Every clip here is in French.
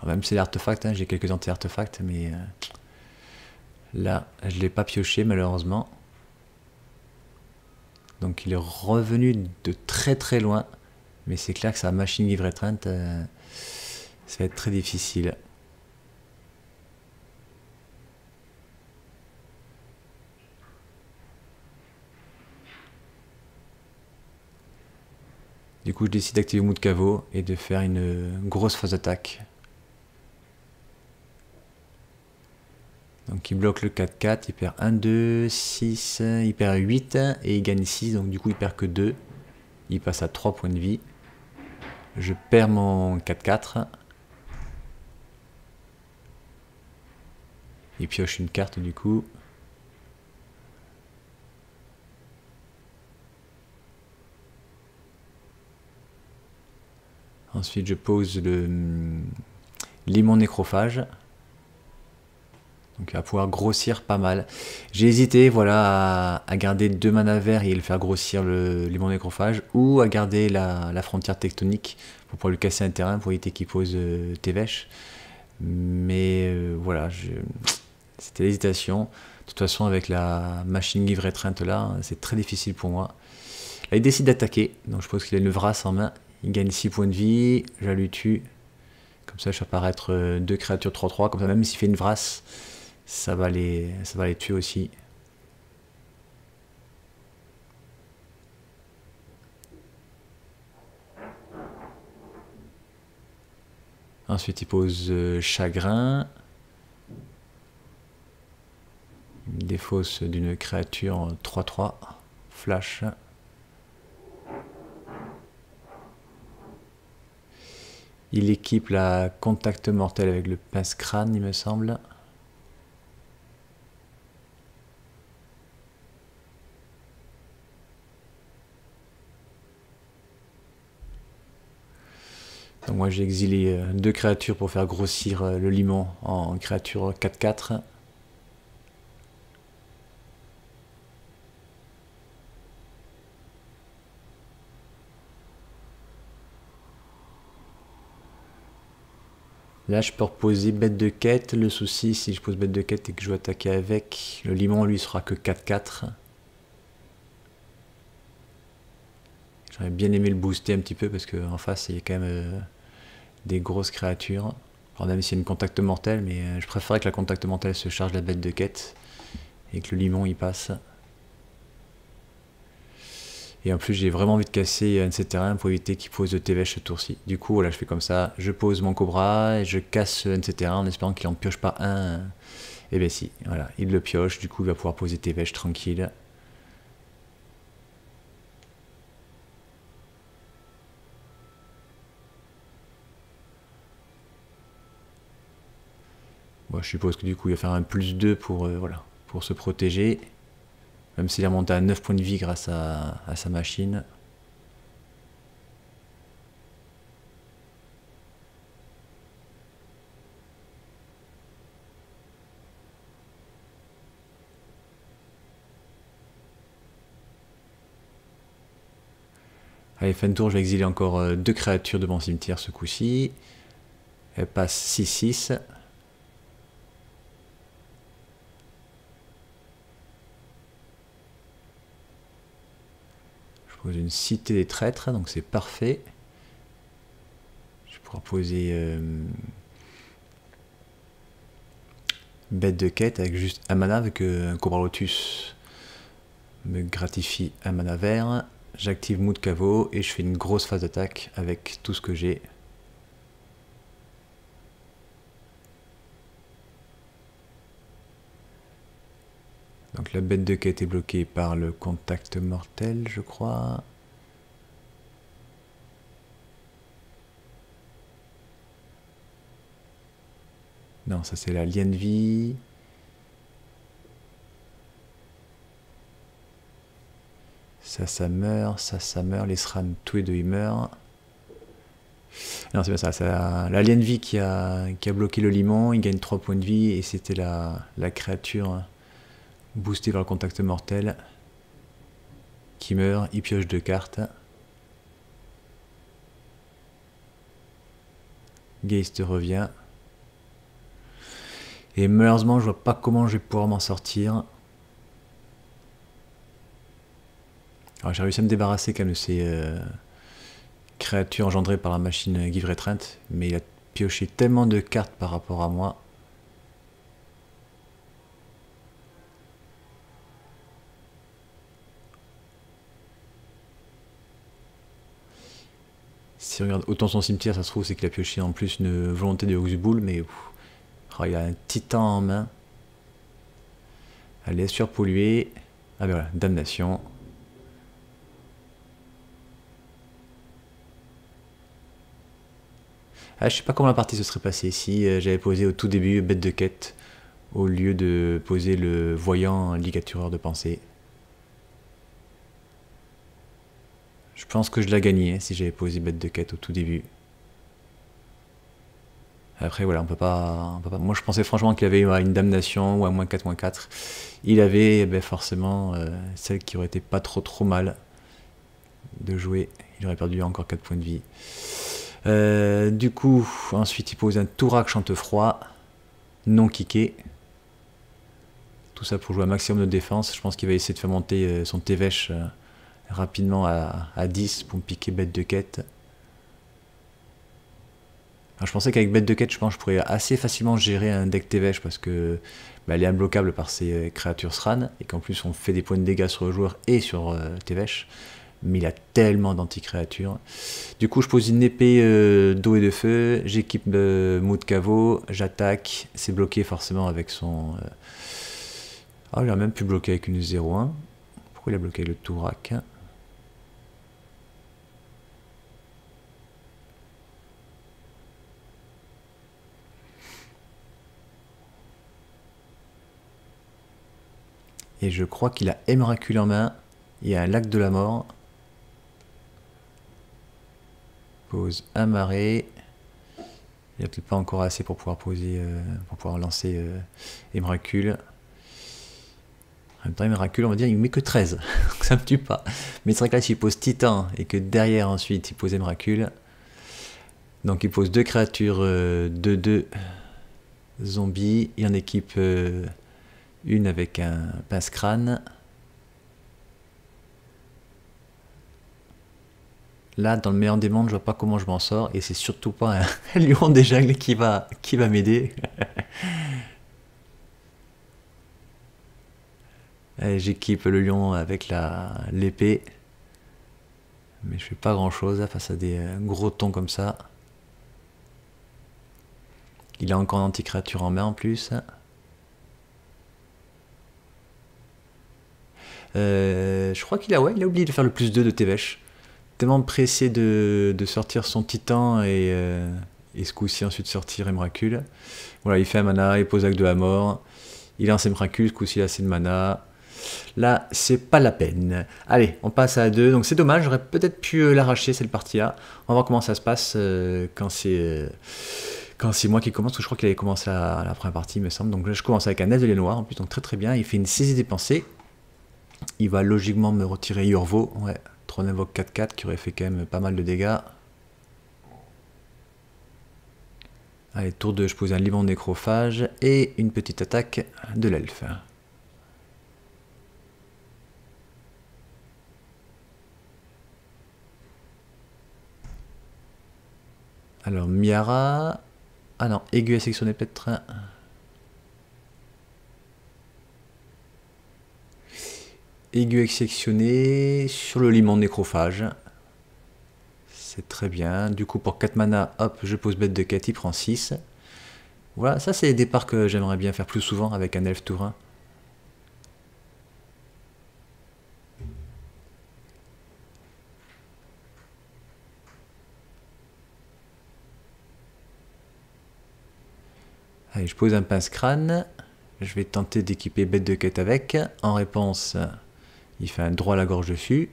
Alors, même si c'est l'artefact, hein, j'ai quelques anti-artefacts, mais là, je ne l'ai pas pioché malheureusement. Donc il est revenu de très très loin. Mais c'est clair que sa machine livre étreinte, ça va être très difficile. Du coup, je décide d'activer Mood Caveau et de faire une grosse phase d'attaque. Donc il bloque le 4-4, il perd 1, 2, 6, il perd 8 et il gagne 6, donc du coup il perd que 2. Il passe à 3 points de vie. Je perds mon 4-4. Il pioche une carte du coup. Ensuite je pose le limon nécrophage. Donc il va pouvoir grossir pas mal. J'ai hésité voilà, à garder 2 mana verts et le faire grossir le limon nécrophage, ou à garder la frontière tectonique pour pouvoir lui casser un terrain pour éviter qu'il pose Tévèche. Mais voilà, c'était l'hésitation. De toute façon, avec la machine livre étreinte là, c'est très difficile pour moi. Là, il décide d'attaquer, donc je pense qu'il a une Vrasse en main. Il gagne 6 points de vie, je la lui tue. Comme ça, je fais apparaître 2 créatures 3-3. Comme ça, même s'il fait une Vrasse, ça va les tuer aussi. Ensuite, il pose Chagrin. Il me défausse d'une créature 3-3. Flash. Il équipe la Contact Mortel avec le Pince-Crâne, il me semble. Donc moi j'ai exilé 2 créatures pour faire grossir le limon en créature 4-4. Là je peux reposer bête de quête. Le souci si je pose bête de quête et que je veux attaquer avec, le limon lui sera que 4-4. J'aurais bien aimé le booster un petit peu parce qu'en face il y a quand même des grosses créatures. Alors même s'il y a une contact mortelle, mais je préférais que la contact mortelle se charge la bête de quête et que le limon il passe. Et en plus j'ai vraiment envie de casser un de ces terrains pour éviter qu'il pose de Tévèche ce tour-ci. Du coup voilà, je fais comme ça, je pose mon Cobra et je casse un de ces terrains en espérant qu'il en pioche pas un. Et ben si, voilà, il le pioche, du coup il va pouvoir poser Tévèche tranquille. Bon, je suppose que du coup il va faire un +2 pour, voilà, pour se protéger. Même s'il a monté à 9 points de vie grâce à sa machine. Allez, fin de tour, je vais exiler encore 2 créatures de mon cimetière ce coup-ci. Elle passe 6-6. Je pose une cité des traîtres, donc c'est parfait. Je vais pouvoir poser bête de quête avec juste un mana, avec un Cobra Lotus me gratifie un mana vert. J'active Mood Caveau et je fais une grosse phase d'attaque avec tout ce que j'ai. Donc la bête de quête est bloquée par le contact mortel, je crois. Non, ça c'est la lien de vie. Ça meurt, ça meurt. Les SRAM, tous les deux, ils meurent. Non, c'est bien ça. C'est la lien de vie qui a bloqué le limon. Il gagne 3 points de vie et c'était la créature boostée par le contact mortel qui meurt. Il pioche 2 cartes. Geist revient. Et malheureusement, je vois pas comment je vais pouvoir m'en sortir. Alors j'ai réussi à me débarrasser quand même de ces créatures engendrées par la machine Give Retraint, mais il a pioché tellement de cartes par rapport à moi. Si on regarde autant son cimetière, ça se trouve, c'est qu'il a pioché en plus une volonté de Oxbull, mais oh, il a un titan en main. Allez, surpollué. Ah ben voilà, damnation. Ah, je sais pas comment la partie se serait passée si j'avais posé au tout début bête de quête au lieu de poser le voyant ligatureur de pensée. Je pense que je l'ai gagné si j'avais posé bête de quête au tout début. Après voilà, on peut pas. Moi je pensais franchement qu'il avait une damnation ou un -4/-4. Il avait forcément celle qui aurait été pas trop mal de jouer. Il aurait perdu encore 4 points de vie. Du coup, ensuite il pose un Tourak Chantefroid, non kické. Tout ça pour jouer un maximum de défense. Je pense qu'il va essayer de faire monter son Tévèche rapidement à 10 pour me piquer bête de quête. Alors, je pensais qu'avec bête de quête, je pense que je pourrais assez facilement gérer un deck Tévèche parce que elle est imbloquable par ses créatures Sran et qu'en plus on fait des points de dégâts sur le joueur et sur Tévèche. Mais il a tellement d'anti-créatures. Du coup, je pose une épée d'eau et de feu, j'équipe Mout Caveau, j'attaque, c'est bloqué forcément avec son... Ah, il a même pu bloquer avec une 0-1. Pourquoi il a bloqué le Tourak? Et je crois qu'il a Emrakul en main. Il y a un lac de la mort. Pose un marais. Il n'y a peut-être pas encore assez pour pouvoir poser, pour pouvoir lancer Emrakul. En même temps, Emrakul, on va dire, il met que 13. Donc ça me tue pas. Mais c'est vrai que là, s'il pose Titan et que derrière, ensuite, il pose Emrakul. Donc il pose deux créatures 2-2 zombies. Il en équipe une avec un pince-crâne. Là, dans le meilleur des mondes, je vois pas comment je m'en sors. Et c'est surtout pas un lion des jungles qui va m'aider. J'équipe le lion avec l'épée. Mais je fais pas grand chose face à des gros tons comme ça. Il a encore une anti-créature en main en plus. Je crois qu'il a oublié de faire le +2 de Tévèche. Tellement pressé de sortir son titan et ce coup-ci ensuite sortir Emrakul. Voilà, il fait un mana, il pose acte de la mort. Il lance Emrakul, ce coup-ci il a assez de mana. Là, c'est pas la peine. Allez, on passe à 2. Donc c'est dommage, j'aurais peut-être pu l'arracher cette partie-là. On va voir comment ça se passe quand c'est moi qui commence. Parce que je crois qu'il avait commencé la première partie, il me semble. Donc là, je commence avec un Elfe de lait noir en plus, donc très très bien. Il fait une saisie des pensées. Il va logiquement me retirer Yurvo. Ouais, 3 invoque 4-4 qui aurait fait quand même pas mal de dégâts. Allez, tour 2, je pose un limon nécrophage et une petite attaque de l'elfe. Alors, Miara... Ah non, aiguë à sectionner peut-être. Aiguë à sectionner sur le limon nécrophage. C'est très bien. Du coup, pour 4 mana, hop, je pose bête de quête, il prend 6. Voilà, ça c'est des départs que j'aimerais bien faire plus souvent avec un elfe tourin. Allez, je pose un pince-crâne. Je vais tenter d'équiper bête de quête avec. En réponse, il fait un droit à la gorge dessus.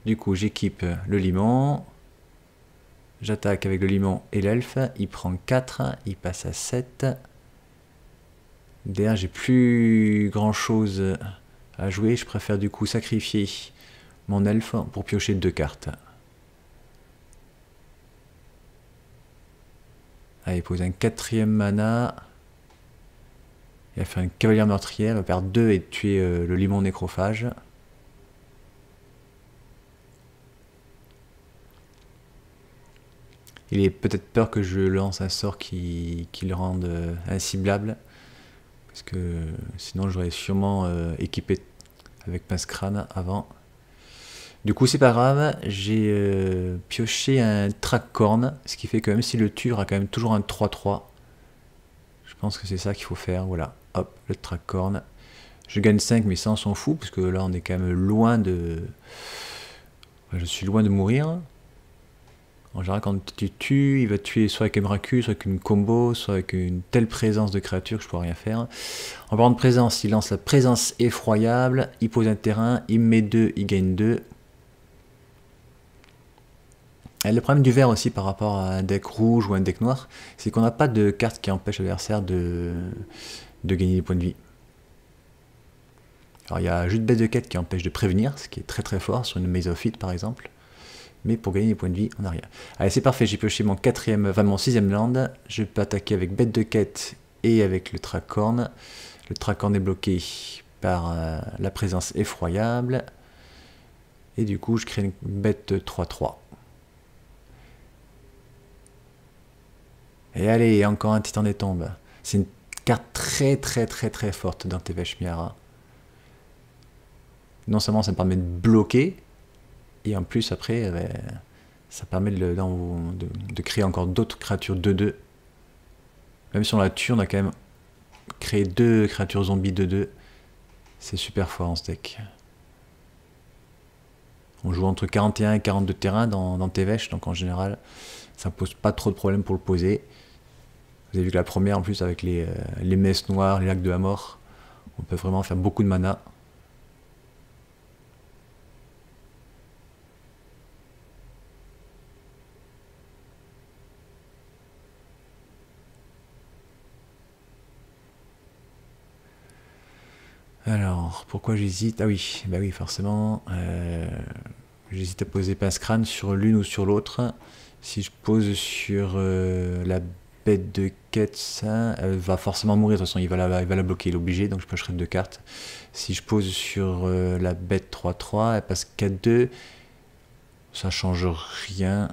Du coup, j'équipe le limon. J'attaque avec le limon et l'elfe. Il prend 4, il passe à 7. Derrière, j'ai plus grand chose à jouer. Je préfère du coup sacrifier mon elfe pour piocher 2 cartes. Allez, pose un quatrième mana. Il va faire une cavalière meurtrière, il va perdre 2 et tuer le limon nécrophage. Il est peut-être peur que je lance un sort qui le rende inciblable. Parce que sinon j'aurais sûrement équipé avec pince-crâne avant. Du coup c'est pas grave, j'ai pioché un track-corn, ce qui fait que même si le tue, il aura quand même toujours un 3-3. Je pense que c'est ça qu'il faut faire, voilà. Hop, le track-corn. Je gagne 5 mais ça on s'en fout, parce que là on est quand même loin de... Je suis loin de mourir. En général, quand tu tues, il va te tuer soit avec Emrakul, soit avec une combo, soit avec une telle présence de créature que je pourrais rien faire. En parlant de présence, il lance la présence effroyable, il pose un terrain, il met 2, il gagne 2. Et le problème du vert aussi par rapport à un deck rouge ou un deck noir, c'est qu'on n'a pas de carte qui empêche l'adversaire de gagner des points de vie. Alors il y a juste bête de quête qui empêche de prévenir, ce qui est très très fort sur une Maze of It par exemple. Mais pour gagner des points de vie, on n'a rien. Allez, c'est parfait, j'ai pioché mon mon 6ème land. Je peux attaquer avec bête de quête et avec le track-corn. Le track-corn est bloqué par la présence effroyable. Et du coup, je crée une bête 3-3. Et allez, encore un titan des tombes. C'est une carte très très très très forte dans Tevesh Miara. Non seulement ça me permet de bloquer, et en plus, après, ça permet de créer encore d'autres créatures 2-2. Même si on la tue, on a quand même créé 2 créatures zombies 2-2. C'est super fort en ce deck. On joue entre 41 et 42 terrains dans Tevesh, donc en général, ça ne pose pas trop de problèmes pour le poser. Vous avez vu que la première, en plus, avec les messes noires, les lacs de la mort, on peut vraiment faire beaucoup de mana. Alors, pourquoi j'hésite? Ah oui, bah oui, forcément. J'hésite à poser pince-crâne sur l'une ou sur l'autre. Si je pose sur la bête de quête, ça, elle va forcément mourir. De toute façon, il va la bloquer, il est obligé, donc je piocherai 2 cartes. Si je pose sur la bête 3-3, elle passe 4-2. Ça change rien.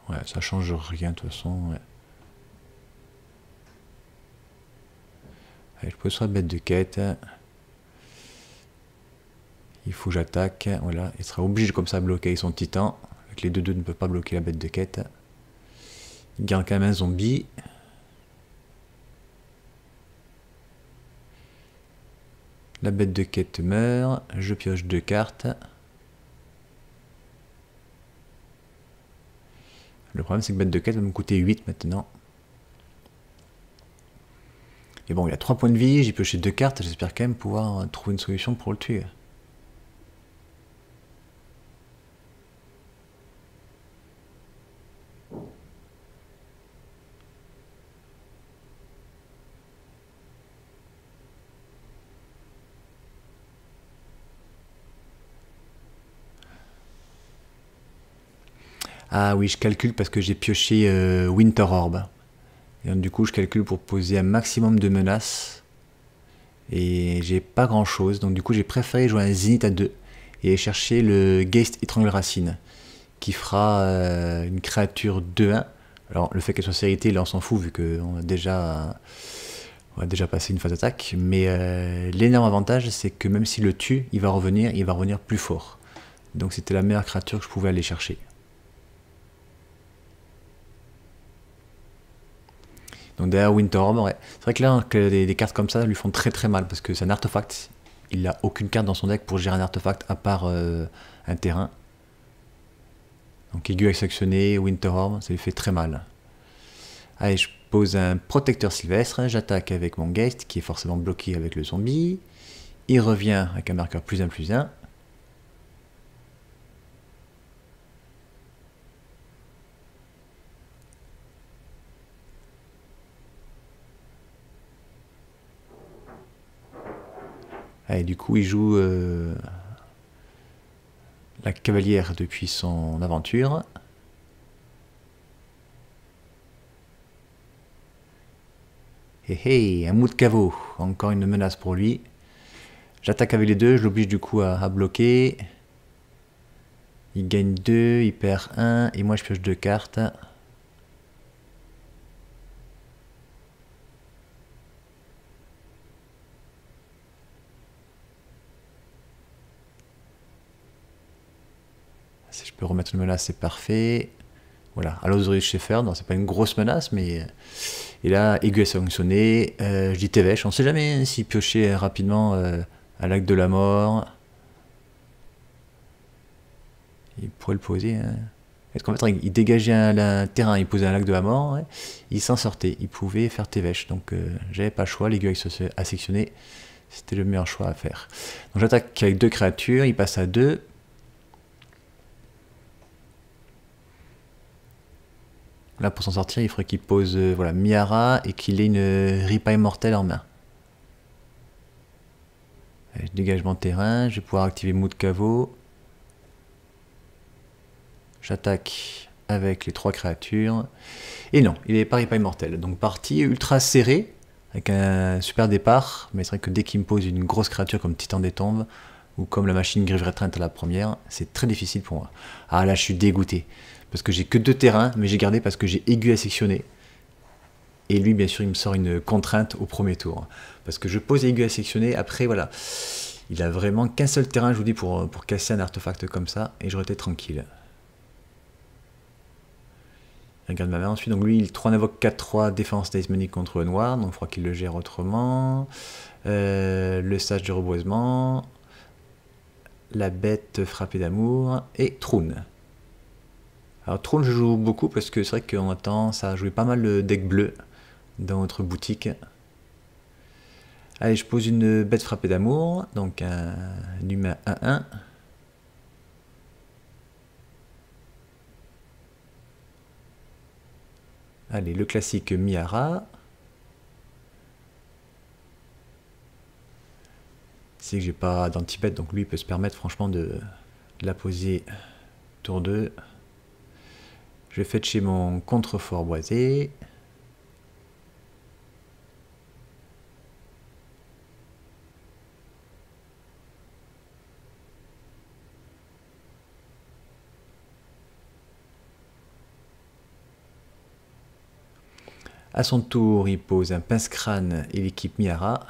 Ouais, ça change rien de toute façon. Ouais. Allez, je pose sur la bête de quête. Il faut que j'attaque. Voilà, il sera obligé comme ça de bloquer son titan. Avec les 2-2 ne peuvent pas bloquer la bête de quête. Il garde quand même un zombie. La bête de quête meurt. Je pioche 2 cartes. Le problème c'est que bête de quête va me coûter 8 maintenant. Et bon, il a 3 points de vie, j'ai pioché 2 cartes, j'espère quand même pouvoir trouver une solution pour le tuer. Ah oui, je calcule parce que j'ai pioché Winter Orb. Et donc, du coup, je calcule pour poser un maximum de menaces. Et j'ai pas grand chose. Donc, du coup, j'ai préféré jouer un Zénith à 2 et chercher le Geist Étrangle Racine qui fera une créature 2-1. Alors, le fait qu'elle soit séréité, là, on s'en fout vu qu'on a déjà passé une phase d'attaque. Mais l'énorme avantage, c'est que même s'il le tue, il va revenir plus fort. Donc, c'était la meilleure créature que je pouvais aller chercher. Donc derrière Winter Orb, ouais. C'est vrai que là, des cartes comme ça lui font très très mal, parce que c'est un artefact. Il n'a aucune carte dans son deck pour gérer un artefact à part un terrain. Donc aiguë actionnée, Winter Orb, ça lui fait très mal. Allez, je pose un protecteur sylvestre, j'attaque avec mon Geist, qui est forcément bloqué avec le zombie. Il revient avec un marqueur +1/+1. Allez, du coup, il joue la cavalière depuis son aventure. Hé hé, un mou de caveau. Encore une menace pour lui. J'attaque avec les deux, je l'oblige du coup à bloquer. Il gagne 2, il perd 1, et moi je pioche 2 cartes. Si je peux remettre une menace, c'est parfait. Voilà, à l'Osirius Schaefer, non, c'est pas une grosse menace, mais... Et là, aiguille à sanctionner, je dis Tévèche, on sait jamais si piocher rapidement à l'acte de la mort. Il pourrait le poser. Hein. Parce qu'en fait, il dégageait un terrain, il posait un lac de la mort, ouais. Il s'en sortait, il pouvait faire Tévèche. Donc j'avais pas le choix, l'aiguille à sectionner, c'était le meilleur choix à faire. Donc j'attaque avec 2 créatures, il passe à 2. Là, pour s'en sortir, il faudrait qu'il pose voilà, Miara et qu'il ait une ripaille mortelle en main. Allez, dégagement de terrain, je vais pouvoir activer Mou de caveau. J'attaque avec les 3 créatures. Et non, il n'est pas ripaille mortelle. Donc partie ultra serrée, avec un super départ. Mais c'est vrai que dès qu'il me pose une grosse créature comme Titan des Tombes, ou comme la machine Grive Rétreinte à la première, c'est très difficile pour moi. Ah là, je suis dégoûté. Parce que j'ai que 2 terrains, mais j'ai gardé parce que j'ai aiguille à sectionner. Et lui, bien sûr, il me sort une contrainte au premier tour. Parce que je pose aiguille à sectionner, après, voilà. Il a vraiment qu'un seul terrain, je vous dis, pour casser un artefact comme ça, et j'aurais été tranquille. Il regarde ma main ensuite, donc lui, il 3 invoque 4-3, défense talismanique contre le noir, donc il faudra qu'il le gère autrement. Le sage de reboisement, la bête frappée d'amour, et Troun. Alors Troun, je joue beaucoup parce que c'est vrai qu'on a tendance à jouer pas mal le deck bleu dans notre boutique. Allez, je pose une bête frappée d'amour, donc un humain 1-1. Allez, le classique Miara. C'est que j'ai pas d'anti-bête, donc lui il peut se permettre franchement de la poser tour 2. Je fais chez mon contrefort boisé. À son tour, il pose un pince-crâne et l'équipe Miara.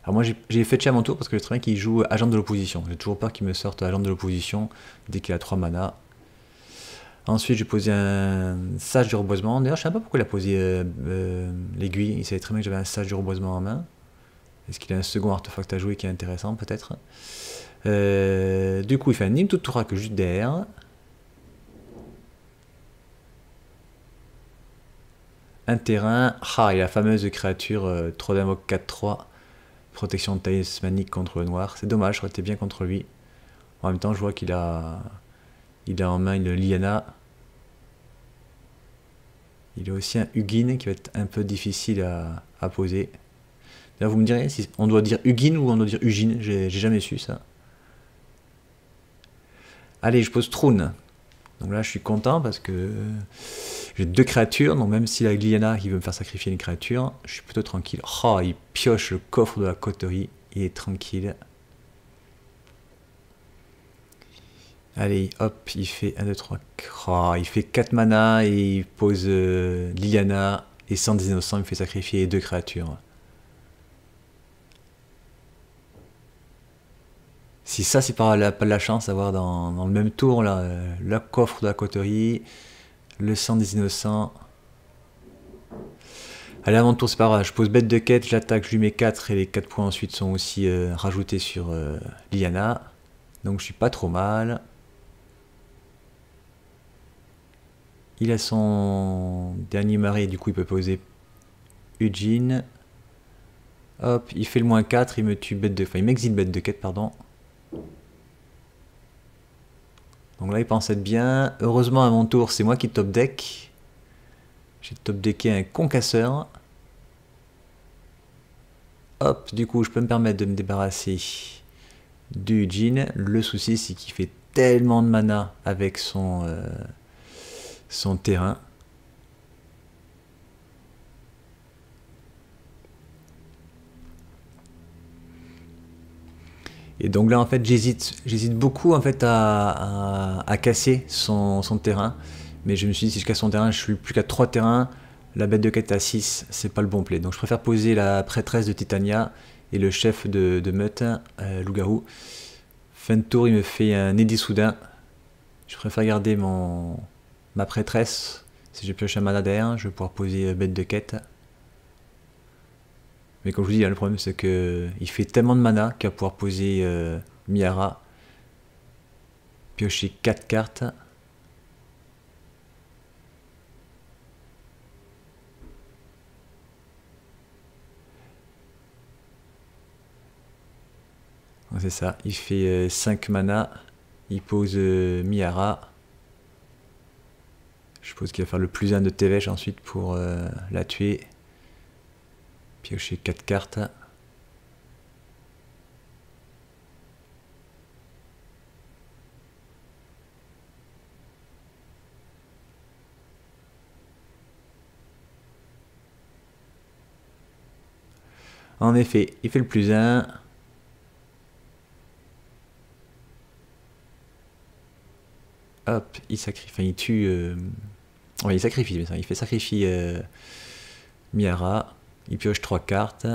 Alors moi j'ai fait chez à mon tour parce que je sais bien qu'il joue agent de l'opposition. J'ai toujours peur qu'il me sorte agent de l'opposition dès qu'il a 3 mana. Ensuite, j'ai posé un sage du reboisement. D'ailleurs, je ne sais pas pourquoi il a posé l'aiguille. Il savait très bien que j'avais un sage du reboisement en main. Est-ce qu'il a un second artefact à jouer qui est intéressant, peut-être? Du coup, il fait un Nim Tuturak juste derrière. Un terrain. Ah, et la fameuse créature 3 d'invoque 4-3. Protection talismanique contre le noir. C'est dommage, j'aurais été bien contre lui. En même temps, je vois qu'il a en main une Lyanna. Il a aussi un Hugin qui va être un peu difficile à poser. D'ailleurs, vous me direz si on doit dire Hugin ou on doit dire Ugin. J'ai jamais su ça. Allez, je pose Troun. Donc là, je suis content parce que j'ai 2 créatures. Donc même si la Lyanna qui veut me faire sacrifier une créature, je suis plutôt tranquille. Oh, il pioche le coffre de la coterie. Il est tranquille. Allez, hop, il fait 1, 2, 3. Oh, il fait 4 mana et il pose Lyanna. Et sans des innocents, il me fait sacrifier 2 créatures. Si ça, c'est pas de la chance d'avoir dans le même tour, là, le coffre de la coterie, le sang des innocents. Allez, à mon tour, c'est pas grave. Je pose bête de quête, j'attaque, je lui mets 4 et les 4 points ensuite sont aussi rajoutés sur Lyanna. Donc je suis pas trop mal. Il a son dernier marée, du coup il peut poser Ugin. Hop, il fait le moins 4, il me tue bête de... Enfin, il m'exile bête de quête, pardon. Donc là, il pense être bien. Heureusement, à mon tour, c'est moi qui top deck. J'ai top decké un concasseur. Hop, du coup, je peux me permettre de me débarrasser du Ugin. Le souci, c'est qu'il fait tellement de mana avec son terrain. Et donc là, en fait, j'hésite beaucoup en fait à casser son terrain. Mais je me suis dit, si je casse son terrain, je suis plus qu'à 3 terrains. La bête de quête à 6, c'est pas le bon play. Donc je préfère poser la prêtresse de Titania et le chef de meute, loup-garou. Fin de tour, il me fait un Eddy soudain. Je préfère garder ma prêtresse. Si j'ai pioché un mana derrière, je vais pouvoir poser bête de quête. Mais comme je vous dis, le problème c'est que il fait tellement de mana qu'il va pouvoir poser Miara, piocher 4 cartes. C'est ça, il fait 5 mana, il pose Miara. Je suppose qu'il va faire le plus 1 de Tevesh ensuite pour la tuer. Piocher 4 cartes. En effet, il fait le plus 1. Hop, il sacrifie, enfin, il tue... Ouais, il sacrifie, mais ça, il fait sacrifier Miara. Il pioche 3 cartes.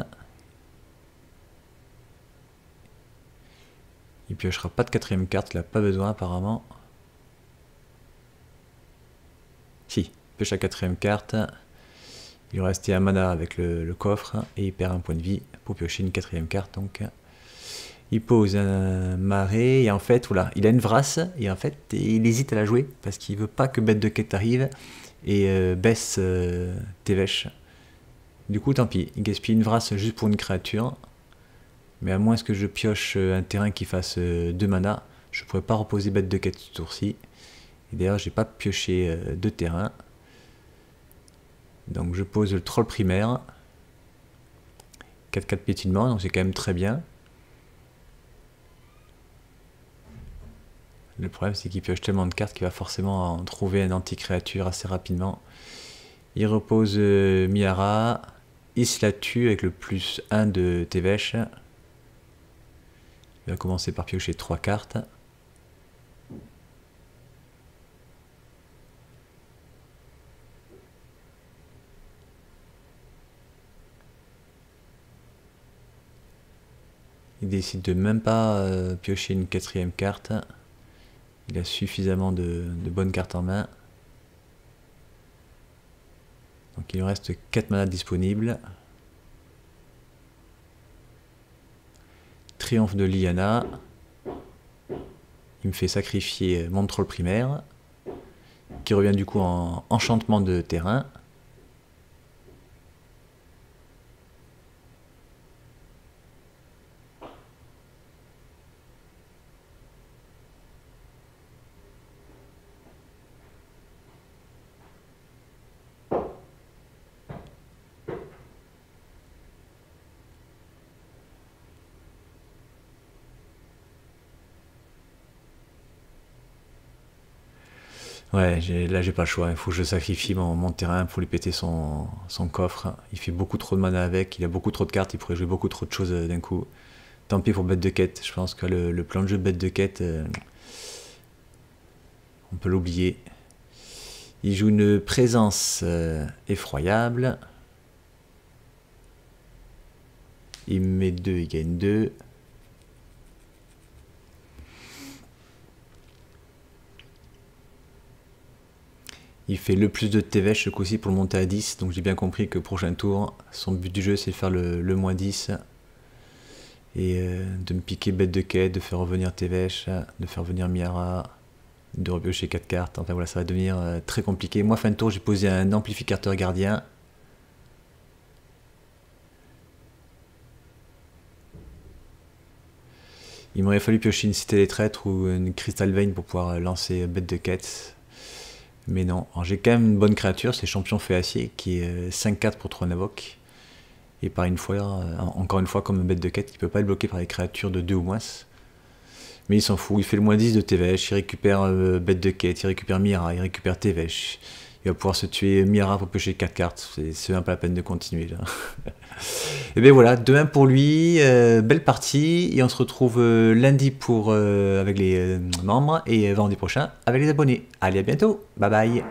Il piochera pas de 4ème carte, il n'a pas besoin apparemment. Si, il pioche la 4ème carte. Il lui restait un mana avec le coffre et il perd un point de vie pour piocher une 4ème carte. Donc il pose un marais et en fait voilà, il a une vrasse et en fait il hésite à la jouer parce qu'il veut pas que bête de quête arrive et baisse Tevesh. Du coup tant pis, il gaspille une vrasse juste pour une créature. Mais à moins que je pioche un terrain qui fasse 2 mana, je pourrais pas reposer bête de quête ce tour-ci. Et d'ailleurs j'ai pas pioché 2 terrains. Donc je pose le troll primaire. 4-4 piétinement, donc c'est quand même très bien. Le problème c'est qu'il pioche tellement de cartes qu'il va forcément en trouver un anti-créature assez rapidement. Il repose Miara. Il se la tue avec le plus 1 de Tevesh. Il va commencer par piocher 3 cartes. Il décide de même pas piocher une 4ème carte. Il a suffisamment de bonnes cartes en main. Donc il lui reste 4 manas disponibles. Triomphe de Lyanna. Il me fait sacrifier mon troll primaire. Qui revient du coup en enchantement de terrain. Ouais, là j'ai pas le choix, il faut que je sacrifie mon terrain pour lui péter son coffre. Il fait beaucoup trop de mana avec, il a beaucoup trop de cartes, il pourrait jouer beaucoup trop de choses d'un coup. Tant pis pour bête de quête, je pense que le plan de jeu bête de quête, on peut l'oublier. Il joue une présence effroyable. Il met 2, il gagne 2. Il fait le plus de Tevesh ce coup-ci pour le monter à 10. Donc j'ai bien compris que prochain tour, son but du jeu c'est de faire le moins 10. Et de me piquer bête de quête, de faire revenir Tevesh, de faire venir Miara, de repiocher 4 cartes. Enfin voilà, ça va devenir très compliqué. Moi, fin de tour, j'ai posé un amplificateur gardien. Il m'aurait fallu piocher une Cité des Traîtres ou une Crystal Vein pour pouvoir lancer bête de quête. Mais non, j'ai quand même une bonne créature, c'est Champion Feu Acier, qui est 5-4 pour 3 Navok. Et par une fois, encore une fois, comme bête de quête, il peut pas être bloqué par les créatures de 2 ou moins. Mais il s'en fout, il fait le moins 10 de Tevesh, il récupère bête de quête, il récupère Mira, il récupère Tevesh. il va pouvoir se tuer Mira pour piocher 4 cartes. C'est même pas la peine de continuer là. Et bien voilà, demain pour lui, belle partie. Et on se retrouve lundi avec les membres et vendredi prochain avec les abonnés. Allez, à bientôt. Bye bye.